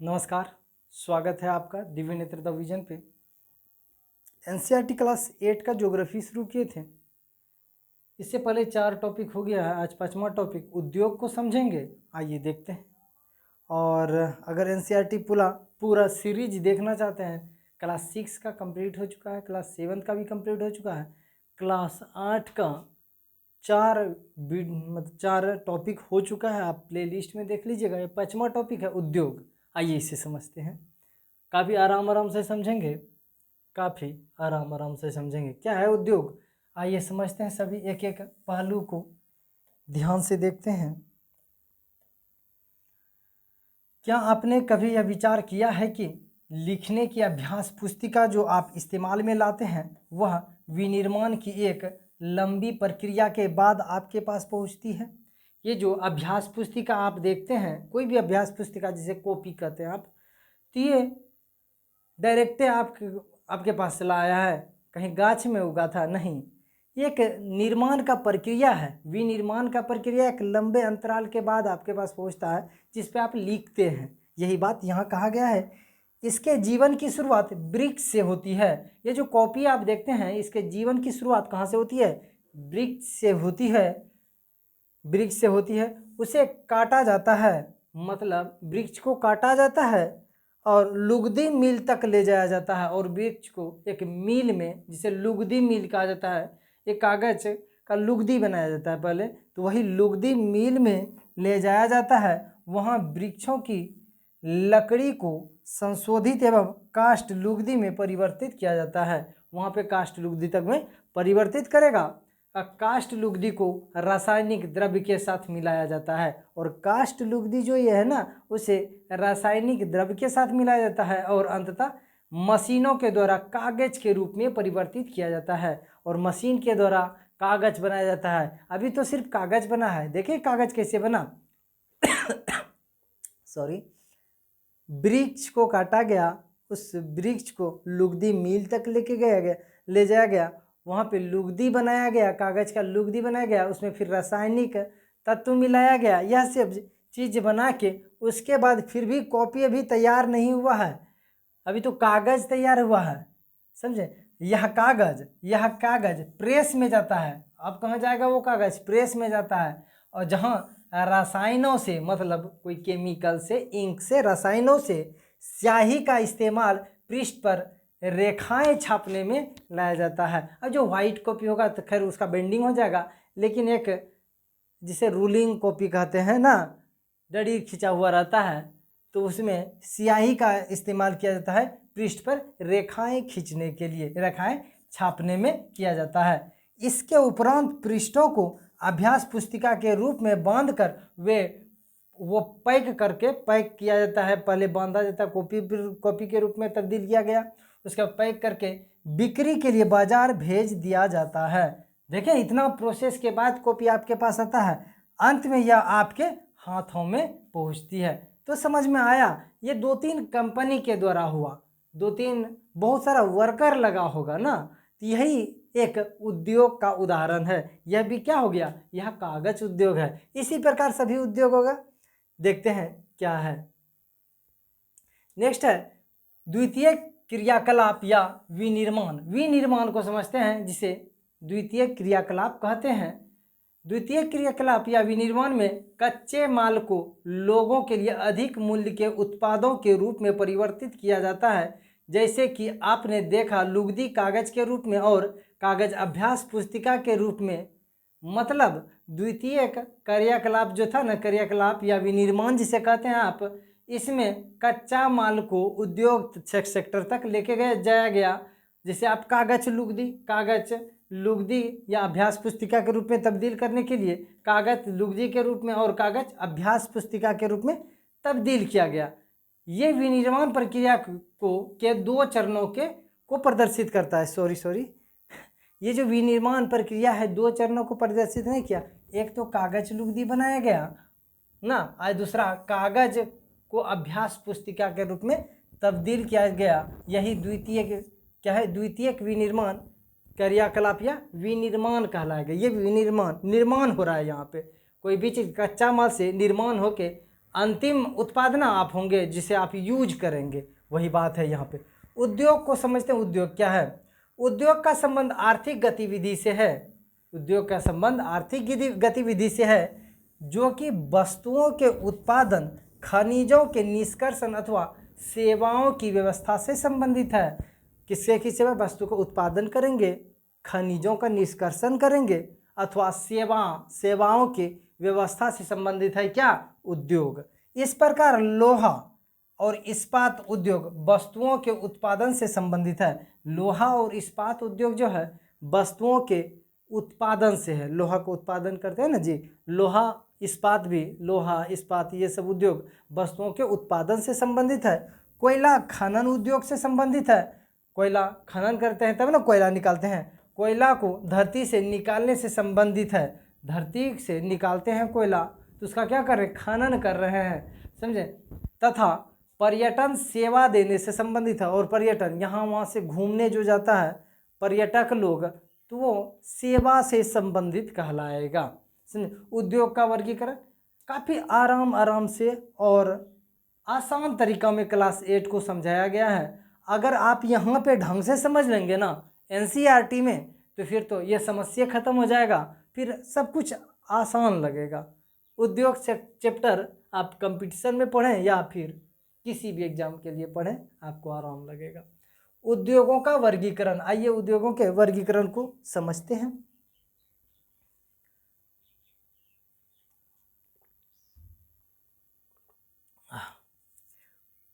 नमस्कार, स्वागत है आपका दिव्य नेत्रता विजन पे। एनसीईआरटी क्लास 8 का ज्योग्राफी शुरू किए थे। इससे पहले 4 टॉपिक हो गया है, आज 5वां टॉपिक उद्योग को समझेंगे। आइए देखते हैं। और अगर एनसीईआरटी पूरा सीरीज देखना चाहते हैं, क्लास 6 का कंप्लीट हो चुका है, क्लास 7 का भी कंप्लीट हो चुका है, क्लास 8 का 4 टॉपिक हो चुका है। आप प्ले लिस्ट में देख लीजिएगा। ये 5वां टॉपिक है उद्योग। आइए इसे समझते हैं। काफ़ी आराम से समझेंगे, काफ़ी आराम से समझेंगे। क्या है उद्योग, आइए समझते हैं। सभी एक एक पहलू को ध्यान से देखते हैं। क्या आपने कभी यह विचार किया है कि लिखने की अभ्यास पुस्तिका जो आप इस्तेमाल में लाते हैं वह विनिर्माण की एक लंबी प्रक्रिया के बाद आपके पास पहुंचती है? ये जो अभ्यास पुस्तिका आप देखते हैं, कोई भी अभ्यास पुस्तिका जिसे कॉपी कहते हैं आप, तो ये डायरेक्ट आपके पास चला आया है, कहीं गाछ में उगा था नहीं। एक निर्माण का प्रक्रिया है। विनिर्माण का प्रक्रिया एक लंबे अंतराल के बाद आपके पास पहुंचता है, जिस पे आप लिखते हैं। यही बात यहाँ कहा गया है। इसके जीवन की शुरुआत वृक्ष से होती है। ये जो कॉपी आप देखते हैं, इसके जीवन की शुरुआत कहाँ से होती है? वृक्ष से होती है। वृक्ष से होती है। उसे काटा जाता है, मतलब वृक्ष को काटा जाता है और लुगदी मिल तक ले जाया जाता है। और वृक्ष को एक मिल में, जिसे लुगदी मिल कहा जाता है, एक कागज का लुगदी बनाया जाता है पहले, तो वही लुगदी मिल में ले जाया जाता है। वहाँ वृक्षों की लकड़ी को संशोधित एवं काष्ठ लुगदी में परिवर्तित किया जाता है। वहाँ पे काष्ठ लुगदी तक में परिवर्तित करेगा। काष्ठ लुगदी को रासायनिक द्रव्य के साथ मिलाया जाता है। और काष्ठ लुगदी जो ये है ना, उसे रासायनिक द्रव्य के साथ मिलाया जाता है और अंततः मशीनों के द्वारा कागज के रूप में परिवर्तित किया जाता है। और मशीन के द्वारा कागज बनाया जाता है। अभी तो सिर्फ कागज बना है, देखिए कागज कैसे बना। सॉरी, वृक्ष को काटा गया, उस वृक्ष को लुगदी मिल तक ले जाया गया। वहाँ पे लुगदी बनाया गया, कागज का लुगदी बनाया गया, उसमें फिर रासायनिक तत्व मिलाया गया। यह सब चीज़ बना के उसके बाद फिर भी कॉपी अभी तैयार नहीं हुआ है, अभी तो कागज तैयार हुआ है, समझे। यह कागज प्रेस में जाता है। अब कहाँ जाएगा वो कागज? प्रेस में जाता है। और जहाँ रसायनों से, मतलब कोई केमिकल से, इंक से, रसायनों से स्याही का इस्तेमाल पृष्ठ पर रेखाएं छापने में लाया जाता है। अब जो व्हाइट कॉपी होगा तो खैर उसका बेंडिंग हो जाएगा, लेकिन एक जिसे रूलिंग कॉपी कहते हैं ना, डडी खिंचा हुआ रहता है, तो उसमें स्याही का इस्तेमाल किया जाता है पृष्ठ पर रेखाएं खींचने के लिए, रेखाएं छापने में किया जाता है। इसके उपरांत पृष्ठों को अभ्यास पुस्तिका के रूप में बांधकर वो पैक किया जाता है। पहले बांधा जाता है, कॉपी के रूप में तब्दील किया गया, उसका पैक करके बिक्री के लिए बाजार भेज दिया जाता है। देखें, इतना प्रोसेस के बाद कॉपी आपके पास आता है, अंत में यह आपके हाथों में पहुंचती है। तो समझ में आया, ये 2-3 कंपनी के द्वारा हुआ, 2-3 बहुत सारा वर्कर लगा होगा ना, तो यही एक उद्योग का उदाहरण है। यह भी क्या हो गया? यह कागज उद्योग है। इसी प्रकार सभी उद्योग होगा। देखते हैं क्या है। नेक्स्ट है द्वितीय क्रियाकलाप या विनिर्माण। विनिर्माण को समझते हैं, जिसे द्वितीय क्रियाकलाप कहते हैं। द्वितीय क्रियाकलाप या विनिर्माण में कच्चे माल को लोगों के लिए अधिक मूल्य के उत्पादों के रूप में परिवर्तित किया जाता है। जैसे कि आपने देखा, लुगदी कागज के रूप में और कागज अभ्यास पुस्तिका के रूप में। मतलब द्वितीय क्रियाकलाप जो था ना, क्रियाकलाप या विनिर्माण जिसे कहते हैं आप, इसमें कच्चा माल को उद्योग सेक्टर तक लेके जाया गया। जैसे आप कागज लुगदी या अभ्यास पुस्तिका के रूप में तब्दील करने के लिए कागज लुगदी के रूप में और कागज अभ्यास पुस्तिका के रूप में तब्दील किया गया। ये विनिर्माण प्रक्रिया के 2 चरणों को प्रदर्शित करता है। सॉरी, ये जो विनिर्माण प्रक्रिया है 2 चरणों को प्रदर्शित नहीं किया। एक तो कागज लुगदी बनाया गया ना, और दूसरा कागज को अभ्यास पुस्तिका के रूप में तब्दील किया गया। यही द्वितीय विनिर्माण क्रियाकलाप या विनिर्माण कहलाएगा। ये निर्माण हो रहा है। यहाँ पे कोई भी चीज़ कच्चा माल से निर्माण होके अंतिम उत्पाद ना आप होंगे जिसे आप यूज करेंगे, वही बात है यहाँ पे। उद्योग को समझते हैं, उद्योग क्या है? उद्योग का संबंध आर्थिक गतिविधि से है। उद्योग का संबंध आर्थिक गतिविधि से है जो कि वस्तुओं के उत्पादन, खनिजों के निष्कर्षण अथवा सेवाओं की व्यवस्था से संबंधित है। किससे की सेवा? वस्तु को उत्पादन करेंगे, खनिजों का निष्कर्षण करेंगे अथवा सेवाओं की व्यवस्था से संबंधित है क्या? उद्योग। इस प्रकार लोहा और इस्पात उद्योग वस्तुओं के उत्पादन से संबंधित है। लोहा और इस्पात उद्योग जो है वस्तुओं के उत्पादन से है। लोहा को उत्पादन करते हैं ना जी, लोहा इस्पात भी, लोहा इस्पात ये सब उद्योग वस्तुओं के उत्पादन से संबंधित है। कोयला खनन उद्योग से संबंधित है। कोयला खनन करते हैं तब ना कोयला निकालते हैं। कोयला को धरती से निकालने से संबंधित है। धरती से निकालते हैं कोयला तो उसका क्या कर रहे हैं? खनन कर रहे हैं, समझे। तथा पर्यटन सेवा देने से संबंधित है। और पर्यटन यहाँ वहाँ से घूमने जो जाता है पर्यटक लोग, तो वो सेवा से संबंधित कहलाएगा, समझे। उद्योग का वर्गीकरण काफ़ी आराम से और आसान तरीका में क्लास 8 को समझाया गया है। अगर आप यहाँ पे ढंग से समझ लेंगे ना एनसीईआरटी में, तो फिर तो ये समस्या खत्म हो जाएगा, फिर सब कुछ आसान लगेगा। उद्योग चैप्टर आप कंपटीशन में पढ़ें या फिर किसी भी एग्जाम के लिए पढ़ें, आपको आराम लगेगा। उद्योगों का वर्गीकरण, आइए उद्योगों के वर्गीकरण को समझते हैं।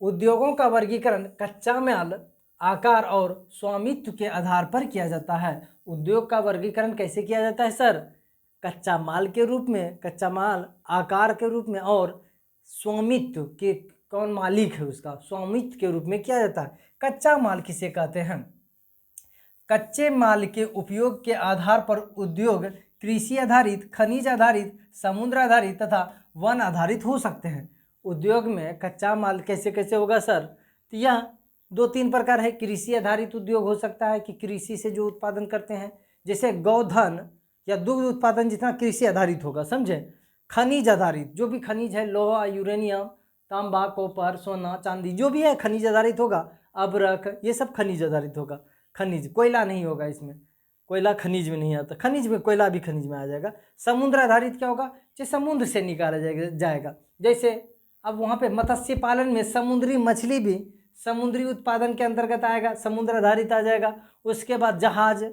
उद्योगों का वर्गीकरण कच्चा माल, आकार और स्वामित्व के आधार पर किया जाता है। उद्योग का वर्गीकरण कैसे किया जाता है सर? कच्चा माल के रूप में, कच्चा माल आकार के रूप में और स्वामित्व के, कौन मालिक है उसका, स्वामित्व के रूप में किया जाता है। कच्चा माल किसे कहते हैं? कच्चे माल के उपयोग के आधार पर उद्योग कृषि आधारित, खनिज आधारित, समुद्र आधारित तथा वन आधारित हो सकते हैं। उद्योग में कच्चा माल कैसे कैसे होगा सर? तो यह 2-3 प्रकार है। कृषि आधारित उद्योग हो सकता है कि कृषि से जो उत्पादन करते हैं, जैसे गोधन या दुग्ध उत्पादन जितना कृषि आधारित होगा, समझे। खनिज आधारित, जो भी खनिज है, लोहा, यूरेनियम, तांबा, कॉपर, सोना, चांदी, जो भी है खनिज आधारित होगा। अबरख, ये सब खनिज आधारित होगा। खनिज, कोयला नहीं होगा इसमें, कोयला खनिज में नहीं आता, खनिज में, कोयला भी खनिज में आ जाएगा। समुद्र आधारित क्या होगा? जो समुद्र से निकाला जाएगा। जैसे अब वहाँ पे मत्स्य पालन में समुद्री मछली भी समुद्री उत्पादन के अंतर्गत आएगा, समुद्र आधारित आ जाएगा। उसके बाद जहाज,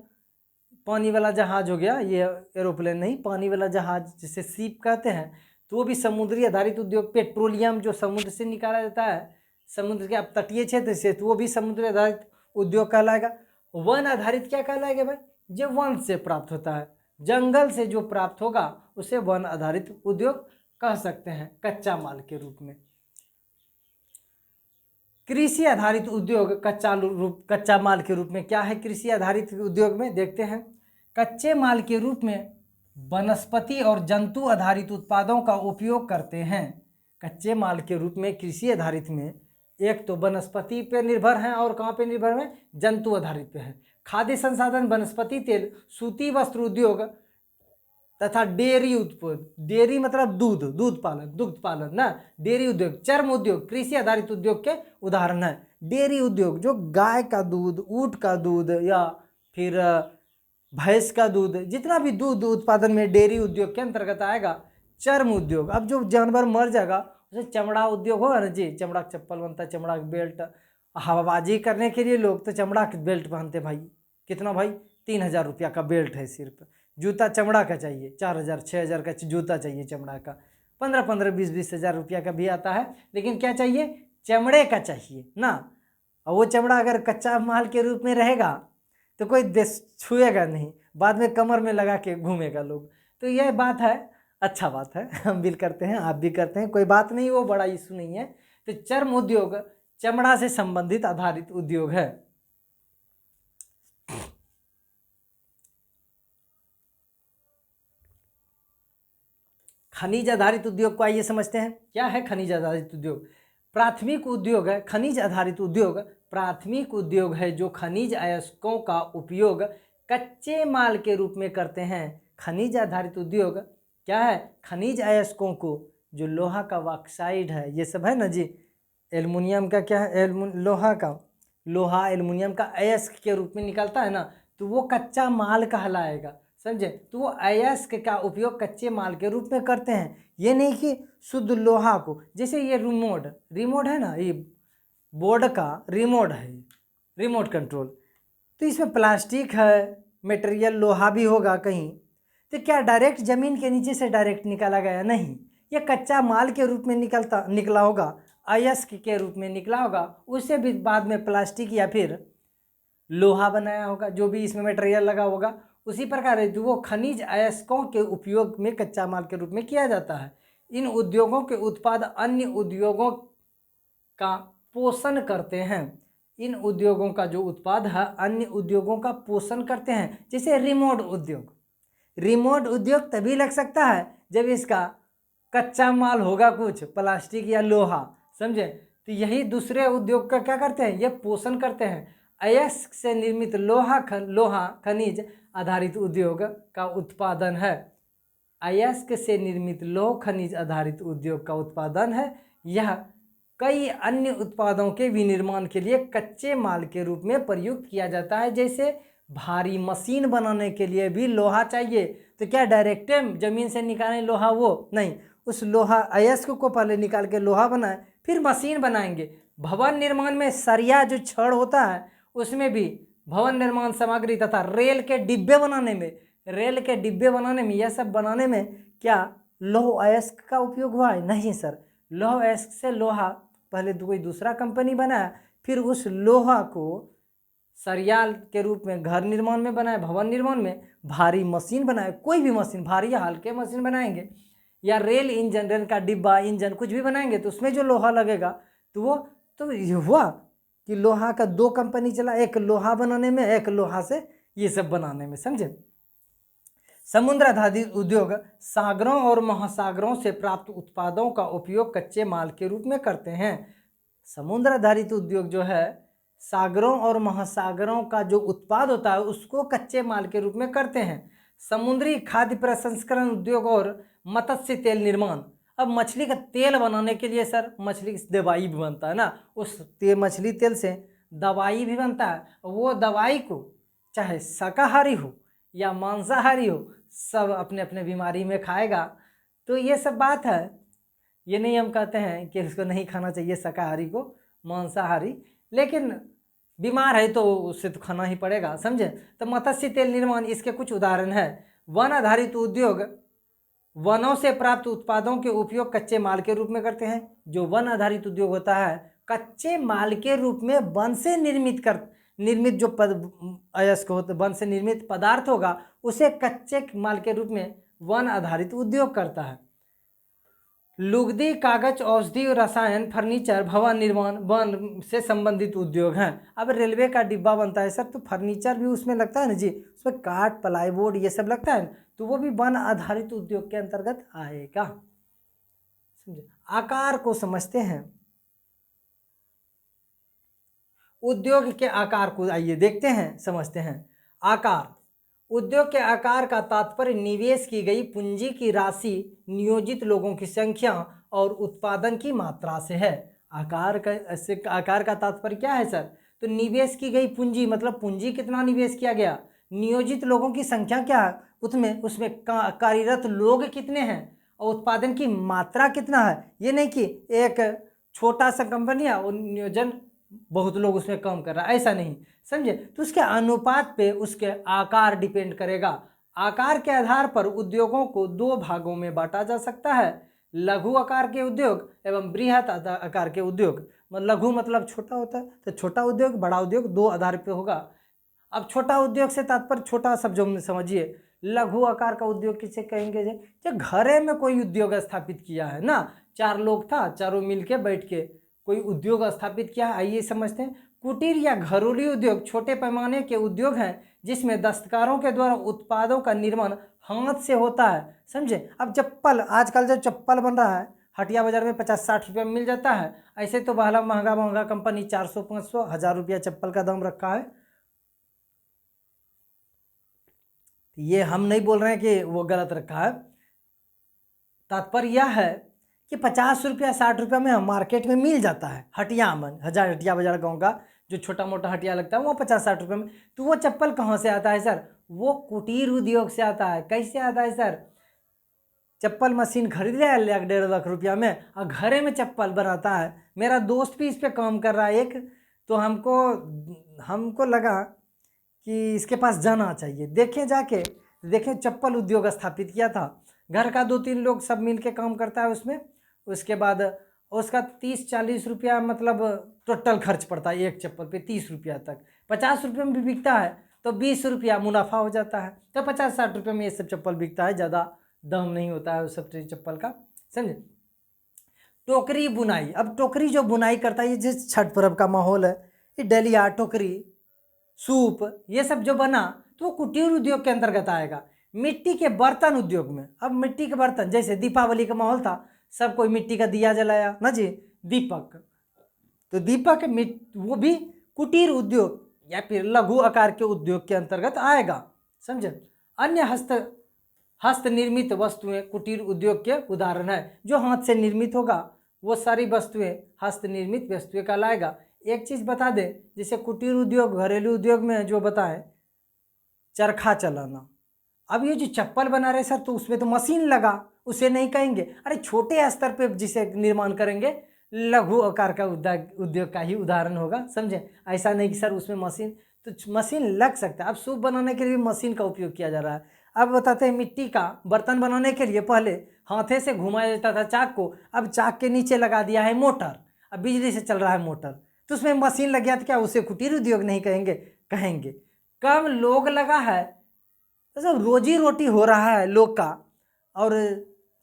पानी वाला जहाज हो गया, ये एरोप्लेन नहीं, पानी वाला जहाज जिसे सीप कहते हैं, तो वो भी समुद्री आधारित उद्योग। पेट्रोलियम जो समुद्र से निकाला जाता है, समुद्र के अब तटीय क्षेत्र से, तो वो भी समुद्री आधारित उद्योग कहलाएगा। वन आधारित क्या कहलाएगा भाई? जो वन से प्राप्त होता है, जंगल से जो प्राप्त होगा उसे वन आधारित उद्योग कह सकते हैं, कच्चा माल के रूप में। कृषि आधारित उद्योग कच्चा माल के रूप में क्या है? कृषि आधारित उद्योग में देखते हैं, कच्चे माल के रूप में वनस्पति और जंतु आधारित उत्पादों का उपयोग करते हैं। कच्चे माल के रूप में कृषि आधारित में एक तो वनस्पति पे निर्भर हैं और कहाँ पे निर्भर हैं? जंतु आधारित पे है। खाद्य संसाधन, वनस्पति तेल, सूती वस्त्र उद्योग तथा डेयरी उत्पाद, डेयरी मतलब दुग्ध पालन ना, डेयरी उद्योग, चर्म उद्योग कृषि आधारित उद्योग के उदाहरण है। डेयरी उद्योग जो गाय का दूध, ऊँट का दूध या फिर भैंस का दूध, जितना भी दूध उत्पादन में डेयरी उद्योग के अंतर्गत आएगा। चर्म उद्योग, अब जो जानवर मर जाएगा उसे चमड़ा उद्योग होगा ना जी, चमड़ा का चप्पल बनता है, चमड़ा का बेल्ट, हवाबाजी करने के लिए लोग तो चमड़ा के बेल्ट पहनते भाई। कितना भाई? 3000 रुपया का बेल्ट है सिर्फ। जूता चमड़ा का चाहिए, 4000 6000 का जूता चाहिए चमड़ा का। 15 20 हजार रुपया का भी आता है, लेकिन क्या चाहिए? चमड़े का चाहिए ना। और वो चमड़ा अगर कच्चा माल के रूप में रहेगा तो कोई छुएगा नहीं, बाद में कमर में लगा के घूमेगा लोग। तो यह बात है, अच्छा बात है, हम भी करते हैं, आप भी करते हैं, कोई बात नहीं, वो बड़ा इशू नहीं है। तो चर्म उद्योग चमड़ा से संबंधित आधारित उद्योग है। खनिज आधारित उद्योग को आइए समझते हैं, क्या है खनिज आधारित उद्योग? प्राथमिक उद्योग है खनिज आधारित उद्योग। प्राथमिक उद्योग है जो खनिज अयस्कों का उपयोग कच्चे माल के रूप में करते हैं। खनिज आधारित उद्योग क्या है? खनिज अयस्कों को, जो लोहा का ऑक्साइड है, ये सब है ना जी, एल्युमिनियम का क्या है, लोहा एल्युमिनियम का अयस्क के रूप में निकलता है ना, तो वो कच्चा माल कहलाएगा, समझे। तो वो अयस्क का उपयोग कच्चे माल के रूप में करते हैं। ये नहीं कि शुद्ध लोहा को, जैसे ये रिमोट है ना, ये बोर्ड का रिमोट है, रिमोट कंट्रोल, तो इसमें प्लास्टिक है, मटेरियल लोहा भी होगा कहीं, तो क्या डायरेक्ट ज़मीन के नीचे से डायरेक्ट निकाला गया? नहीं, ये कच्चा माल के रूप में निकला होगा, अयस्क के रूप में निकला होगा, उससे भी बाद में प्लास्टिक या फिर लोहा बनाया होगा, जो भी इसमें मटेरियल लगा होगा। उसी प्रकार है, जो वो खनिज अयस्कों के उपयोग में कच्चा माल के रूप में किया जाता है। इन उद्योगों के उत्पाद अन्य उद्योगों का पोषण करते हैं। इन उद्योगों का जो उत्पाद है अन्य उद्योगों का पोषण करते हैं। जैसे रिमोट उद्योग तभी लग सकता है जब इसका कच्चा माल होगा कुछ प्लास्टिक या लोहा, समझे। तो यही दूसरे उद्योग का क्या करते हैं, ये पोषण करते हैं। अयस्क से निर्मित लोहा खनिज आधारित उद्योग का उत्पादन है। अयस्क से निर्मित लोह खनिज आधारित उद्योग का उत्पादन है। यह कई अन्य उत्पादों के विनिर्माण के लिए कच्चे माल के रूप में प्रयुक्त किया जाता है। जैसे भारी मशीन बनाने के लिए भी लोहा चाहिए, तो क्या डायरेक्ट जमीन से निकालें लोहा? वो नहीं, उस लोहा अयस्क को पहले निकाल के लोहा बनाए, फिर मशीन बनाएंगे। भवन निर्माण में सरिया जो छड़ होता है, उसमें भी भवन निर्माण सामग्री तथा रेल के डिब्बे बनाने में यह सब बनाने में क्या लौह अयस्क का उपयोग हुआ है? नहीं सर, लौह अयस्क से लोहा पहले कोई दूसरा कंपनी बनाया, फिर उस लोहा को सरिया के रूप में घर निर्माण में बनाया, भवन निर्माण में भारी मशीन बनाए, कोई भी मशीन, भारी या हल्के मशीन बनाएंगे, या रेल इंजन, रेल का डिब्बा, इंजन कुछ भी बनाएंगे, तो उसमें जो लोहा लगेगा, तो वो तो ये हुआ कि लोहा का दो कंपनी चला, एक लोहा बनाने में, एक लोहा से ये सब बनाने में, समझे। समुद्र आधारित उद्योग सागरों और महासागरों से प्राप्त उत्पादों का उपयोग कच्चे माल के रूप में करते हैं। समुद्र आधारित उद्योग जो है सागरों और महासागरों का जो उत्पाद होता है उसको कच्चे माल के रूप में करते हैं। समुद्री खाद्य प्रसंस्करण उद्योग और मत्स्य तेल निर्माण। अब मछली का तेल बनाने के लिए सर मछली दवाई भी बनता है ना, उस मछली तेल से दवाई भी बनता है। वो दवाई को चाहे शाकाहारी हो या मांसाहारी हो, सब अपने अपने बीमारी में खाएगा। तो ये सब बात है, ये नहीं हम कहते हैं कि उसको नहीं खाना चाहिए शाकाहारी को, मांसाहारी, लेकिन बीमार है तो उससे तो खाना ही पड़ेगा, समझे। तो मत्स्य तेल निर्माण इसके कुछ उदाहरण है। वन आधारित उद्योग वनों से प्राप्त उत्पादों के उपयोग कच्चे माल के रूप में करते हैं। जो वन आधारित उद्योग होता है कच्चे माल के रूप में वन से निर्मित जो अयस्क होता, वन से निर्मित पदार्थ होगा उसे कच्चे माल के रूप में वन आधारित उद्योग करता है। लुगदी, कागज, औषधि, रसायन, फर्नीचर, भवन निर्माण वन से संबंधित उद्योग हैं। अब रेलवे का डिब्बा बनता है सर, तो फर्नीचर भी उसमें लगता है ना जी, उसमें काठ, प्लाईवुड ये सब लगता है, तो वो भी वन आधारित उद्योग के अंतर्गत आएगा, समझे। आकार को समझते हैं, उद्योग के आकार को आइए देखते हैं, समझते हैं। आकार, उद्योग के आकार का तात्पर्य निवेश की गई पूंजी की राशि, नियोजित लोगों की संख्या और उत्पादन की मात्रा से है। आकार का तात्पर्य क्या है सर? तो निवेश की गई पूंजी, मतलब पूंजी कितना निवेश किया गया, नियोजित लोगों की संख्या क्या है, उसमें कार्यरत लोग कितने हैं, और उत्पादन की मात्रा कितना है। ये नहीं कि एक छोटा सा कंपनी है और नियोजन बहुत लोग उसमें काम कर रहा है, ऐसा नहीं, समझे। तो उसके अनुपात पे उसके आकार डिपेंड करेगा। आकार के आधार पर उद्योगों को दो भागों में बांटा जा सकता है, लघु आकार के उद्योग एवं बृहत आकार के उद्योग। लघु मतलब छोटा होता है, तो छोटा उद्योग, बड़ा उद्योग दो आधार पे होगा। अब छोटा उद्योग से तात्पर्य छोटा शब्दों में समझिए। लघु आकार का उद्योग किसे कहेंगे? जो घरे में कोई उद्योग स्थापित किया है ना, चार लोग था, चारों मिलके बैठ के कोई उद्योग स्थापित किया है, आइए समझते हैं। कुटीर या घरेलू उद्योग छोटे पैमाने के उद्योग हैं जिसमें दस्तकारों के द्वारा उत्पादों का निर्माण हाथ से होता है, समझे। अब चप्पल, आजकल जो चप्पल बन रहा है हटिया बाजार में 50-60 रुपये में मिल जाता है, ऐसे तो पहला महंगा कंपनी 400-500 1000 रुपया चप्पल का दाम रखा है। ये हम नहीं बोल रहे हैं कि वो गलत रखा है, तात्पर्य यह है कि 50 रुपया 60 रुपया में मार्केट में मिल जाता है, हटिया में, हटिया बाजार गाँव का जो छोटा मोटा हटिया लगता है वो 50-60 रुपये में। तो वो चप्पल कहाँ से आता है सर? वो कुटीर उद्योग से आता है। कैसे आता है सर? चप्पल मशीन खरीद लिया 1-1.5 लाख रुपया में और घरे में चप्पल बनाता है। मेरा दोस्त भी इस पे काम कर रहा है एक, तो हमको लगा कि इसके पास जाना चाहिए। देखें जाके, देखें चप्पल उद्योग स्थापित किया था, घर का 2-3 लोग सब मिल के काम करता है उसमें। उसके बाद उसका 30-40 रुपया मतलब टोटल खर्च पड़ता है एक चप्पल पे, 30 रुपया तक। 50 रुपये में भी बिकता है तो 20 रुपया मुनाफा हो जाता है। तो 50-60 रुपये में ये सब चप्पल बिकता है, ज़्यादा दाम नहीं होता है उस सब चप्पल का, समझे। टोकरी बुनाई, अब टोकरी जो बुनाई करता है, ये जिस छठ पर्व का माहौल है, ये डलिया, टोकरी, सूप, ये सब जो बना तो वो कुटीर उद्योग के अंतर्गत आएगा। मिट्टी के बर्तन उद्योग में, अब मिट्टी के बर्तन, जैसे दीपावली का माहौल था, सब कोई मिट्टी का दिया जलाया ना जी, दीपक, तो दीपक वो भी कुटीर उद्योग या फिर लघु आकार के उद्योग के अंतर्गत आएगा, समझे। अन्य हस्त निर्मित वस्तुएं कुटीर उद्योग के उदाहरण है। जो हाथ से निर्मित होगा वो सारी वस्तुएं हस्त निर्मित वस्तुएं कहलाएगा। एक चीज़ बता दें, जैसे कुटीर उद्योग, घरेलू उद्योग में जो बताएं, चरखा चलाना। अब ये जो चप्पल बना रहे सर, तो उसमें तो मशीन लगा, उसे नहीं कहेंगे। अरे छोटे स्तर पे जिसे निर्माण करेंगे, लघु आकार का उद्योग का ही उदाहरण होगा, समझे। ऐसा नहीं कि सर उसमें मशीन, तो मशीन लग सकता है। अब सूप बनाने के लिए मशीन का उपयोग किया जा रहा है। अब बताते हैं, मिट्टी का बर्तन बनाने के लिए पहले हाथे से घुमाया जाता था चाक को, अब चाक के नीचे लगा दिया है मोटर, अब बिजली से चल रहा है मोटर, तो उसमें मशीन लग गया, तो क्या उसे कुटीर उद्योग नहीं कहेंगे? कहेंगे। कम लोग लगा है, तो सब रोजी रोटी हो रहा है लोग का, और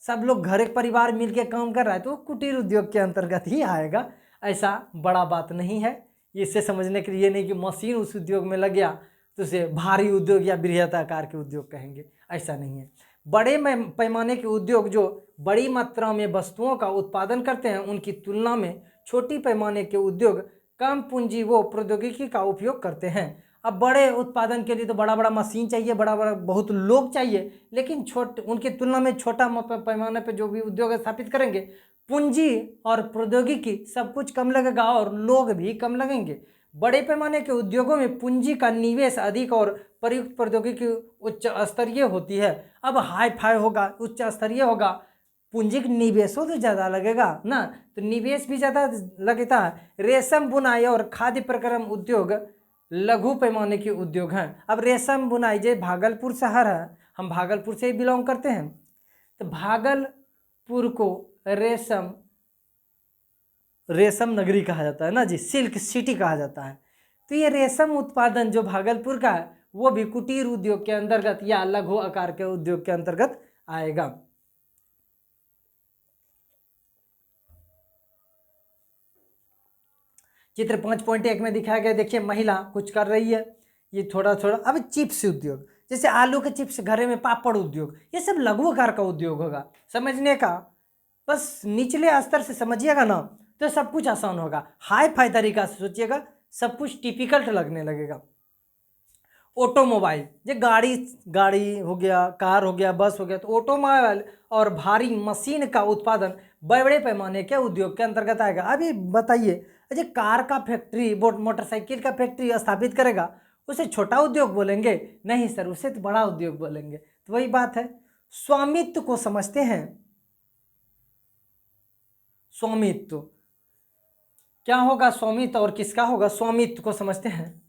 सब लोग घर एक परिवार मिलके काम कर रहा है, तो कुटीर उद्योग के अंतर्गत ही आएगा। ऐसा बड़ा बात नहीं है। इससे समझने के लिए नहीं कि मशीन उस उद्योग में लग गया तो उसे भारी उद्योग या बृहत आकार के उद्योग कहेंगे, ऐसा नहीं है। बड़े पैमाने के उद्योग जो बड़ी मात्रा में वस्तुओं का उत्पादन करते हैं, उनकी तुलना में छोटी पैमाने के उद्योग कम पूंजी व प्रौद्योगिकी का उपयोग करते हैं। अब बड़े उत्पादन के लिए तो बड़ा बड़ा मशीन चाहिए, बड़ा बड़ा बहुत लोग चाहिए, लेकिन उनकी तुलना में छोटा पैमाने पर जो भी उद्योग स्थापित करेंगे, पूंजी और प्रौद्योगिकी सब कुछ कम लगेगा और लोग भी कम लगेंगे। बड़े पैमाने के उद्योगों में पूंजी का निवेश अधिक और प्रयुक्त प्रौद्योगिकी उच्च स्तरीय होती है। अब हाई फाई होगा, उच्च स्तरीय होगा, पूंजी का निवेश हो तो ज़्यादा लगेगा ना, तो निवेश भी ज़्यादा लगता है। रेशम बुनाई और खाद्य प्रक्रम उद्योग लघु पैमाने के उद्योग हैं। अब रेशम बुनाई, जो भागलपुर शहर है, हम भागलपुर से ही बिलोंग करते हैं, तो भागलपुर को रेशम नगरी कहा जाता है ना जी, सिल्क सिटी कहा जाता है। तो ये रेशम उत्पादन जो भागलपुर का है, वो भी कुटीर उद्योग के अंतर्गत या लघु आकार के उद्योग के अंतर्गत आएगा। चित्र 5.1 में दिखाया गया, देखिए महिला कुछ कर रही है, ये थोड़ा थोड़ा। अब चिप्स उद्योग, जैसे आलू के चिप्स, घरे में पापड़ उद्योग, ये सब लघु आकार का उद्योग होगा। समझने का बस निचले स्तर से समझिएगा ना, तो सब कुछ आसान होगा। हाई फाई तरीका से सोचिएगा, सब कुछ टिपिकल लगने लगेगा। ऑटोमोबाइल, ये गाड़ी हो गया, कार हो गया, बस हो गया, तो ऑटोमोबाइल और भारी मशीन का उत्पादन बड़े पैमाने के उद्योग के अंतर्गत आएगा। अभी बताइए, अजय कार का फैक्ट्री, मोटरसाइकिल का फैक्ट्री स्थापित करेगा, उसे छोटा उद्योग बोलेंगे? नहीं सर, उसे तो बड़ा उद्योग बोलेंगे। तो वही बात है, स्वामित्व को समझते हैं। स्वामित्व क्या होगा? स्वामित्व और किसका होगा? स्वामित्व को समझते हैं।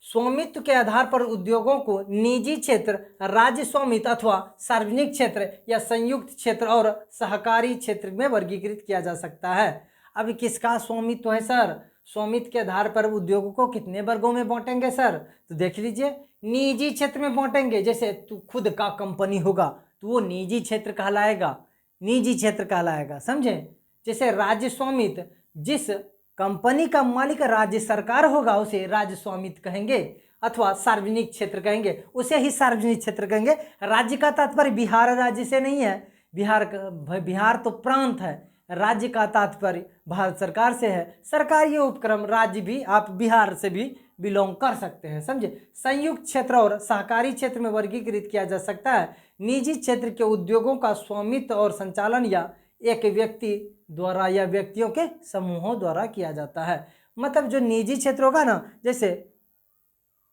स्वामित्व के आधार पर उद्योगों को निजी क्षेत्र, राज्य स्वामित्व अथवा सार्वजनिक क्षेत्र या संयुक्त क्षेत्र और सहकारी क्षेत्र में वर्गीकृत किया जा सकता है। अब किसका स्वामित्व है सर? स्वामित्व के आधार पर उद्योगों को कितने वर्गों में बांटेंगे सर? तो देख लीजिए, निजी क्षेत्र में बांटेंगे। जैसे तू खुद का कंपनी होगा तो वो निजी क्षेत्र कहलाएगा, निजी क्षेत्र कहलाएगा, समझे। जैसे राज्य स्वामित्व, जिस कंपनी का मालिक राज्य सरकार होगा उसे राज्य स्वामित्व कहेंगे, अथवा सार्वजनिक क्षेत्र कहेंगे, उसे ही सार्वजनिक क्षेत्र कहेंगे। राज्य का तात्पर्य बिहार राज्य से नहीं है, बिहार तो प्रांत है, राज्य का तात्पर्य भारत सरकार से है। सरकारी उपक्रम राज्य भी आप बिहार से भी बिलोंग कर सकते हैं, समझे। संयुक्त क्षेत्र और सहकारी क्षेत्र में वर्गीकृत किया जा सकता है। निजी क्षेत्र के उद्योगों का स्वामित्व और संचालन या एक व्यक्ति द्वारा या व्यक्तियों के समूहों द्वारा किया जाता है। मतलब जो निजी क्षेत्र होगा ना, जैसे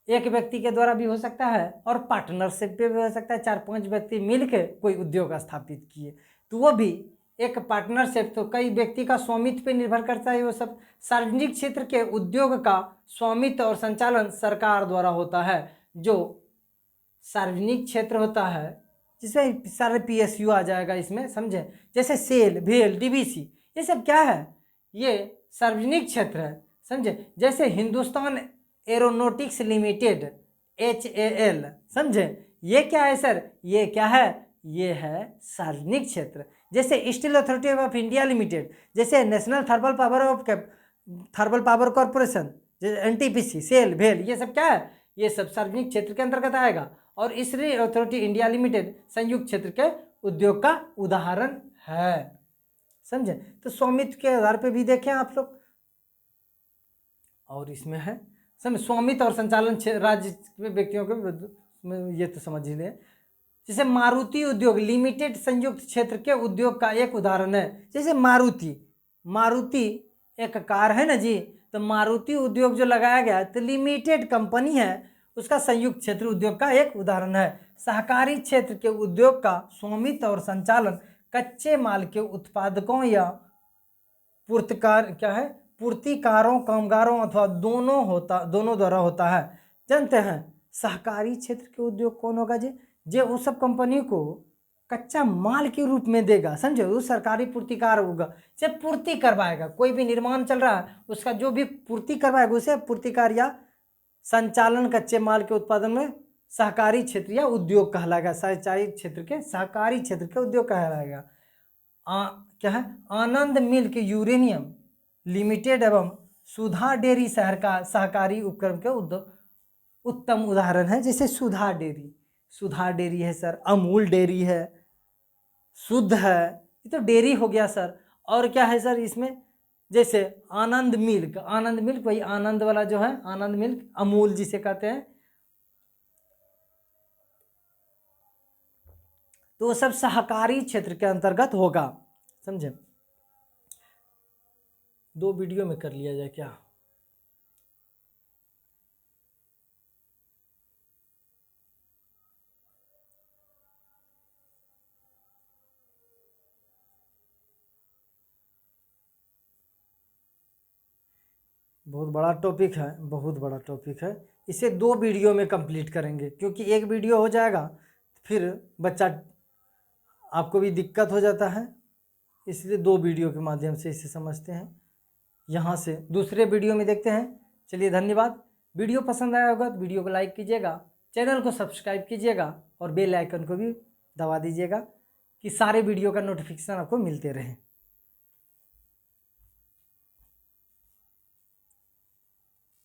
एक व्यक्ति के द्वारा भी हो सकता है और पार्टनरशिप पे भी हो सकता है, 4-5 व्यक्ति मिलकर कोई उद्योग स्थापित किए तो वो भी एक पार्टनरशिप। तो कई व्यक्ति का स्वामित्व पे निर्भर करता है वो सब। सार्वजनिक क्षेत्र के उद्योग का स्वामित्व और संचालन सरकार द्वारा होता है। जो सार्वजनिक क्षेत्र होता है जिसमें सारे PSU आ जाएगा इसमें, समझे, जैसे सेल, भेल, DVC, ये सब क्या है, ये सार्वजनिक क्षेत्र है, समझे। जैसे हिंदुस्तान एरोनॉटिक्स लिमिटेड HAL, समझे, ये क्या है सर, ये क्या है, ये है सार्वजनिक क्षेत्र। जैसे steel authority of India limited, जैसे नेशनल थर्मल पावर कॉर्पोरेशन, जैसे NTPC, सेल, भेल, ये सब क्या है, ये सब सार्वजनिक क्षेत्र के अंतर्गत आएगा। और स्टील अथॉरिटी इंडिया लिमिटेड संयुक्त क्षेत्र के उद्योग का उदाहरण है, समझे। तो स्वामित्व के आधार पे भी देखें आप लोग। और इसमें है समझ स्वामित्व और संचालन राज्य व्यक्तियों के, ये तो समझ ही लें। जैसे मारुति उद्योग लिमिटेड संयुक्त क्षेत्र के उद्योग का एक उदाहरण है। जैसे मारुति एक कार है ना जी, तो मारुति उद्योग जो लगाया गया तो लिमिटेड कंपनी है, उसका संयुक्त क्षेत्र उद्योग का एक उदाहरण है। सहकारी क्षेत्र के उद्योग का स्वामित्व और संचालन कच्चे माल के उत्पादकों या पूर्तिकारों, कामगारों अथवा दोनों द्वारा होता है। जानते हैं सहकारी क्षेत्र के उद्योग कौन होगा जी, जो उस सब कंपनी को कच्चा माल के रूप में देगा, समझे, वो सरकारी पूर्तिकार होगा, से पूर्ति करवाएगा। कोई भी निर्माण चल रहा है उसका जो भी पूर्ति करवाएगा उसे पूर्तिकार या संचालन कच्चे माल के उत्पादन में सहकारी क्षेत्र या उद्योग कहलाएगा। सहकारी क्षेत्र के उद्योग कहलाएगा। क्या है, आनंद मिल्क यूरेनियम लिमिटेड एवं सुधा डेयरी सहकारी उपक्रम के उत्तम उदाहरण है। जैसे सुधा डेयरी है सर, अमूल डेयरी है, शुद्ध है, ये तो डेयरी हो गया सर। और क्या है सर इसमें, जैसे आनंद मिल्क वही आनंद वाला जो है, आनंद मिल्क, अमूल जिसे कहते हैं, तो वो सब सहकारी क्षेत्र के अंतर्गत होगा, समझे। 2 वीडियो में कर लिया जाए क्या? बहुत बड़ा टॉपिक है, इसे 2 वीडियो में कंप्लीट करेंगे, क्योंकि एक वीडियो हो जाएगा फिर बच्चा आपको भी दिक्कत हो जाता है, इसलिए 2 वीडियो के माध्यम से इसे समझते हैं। यहाँ से दूसरे वीडियो में देखते हैं। चलिए, धन्यवाद। वीडियो पसंद आया होगा तो वीडियो को लाइक कीजिएगा, चैनल को सब्सक्राइब कीजिएगा और बेल आइकन को भी दबा दीजिएगा कि सारे वीडियो का नोटिफिकेशन आपको मिलते रहे।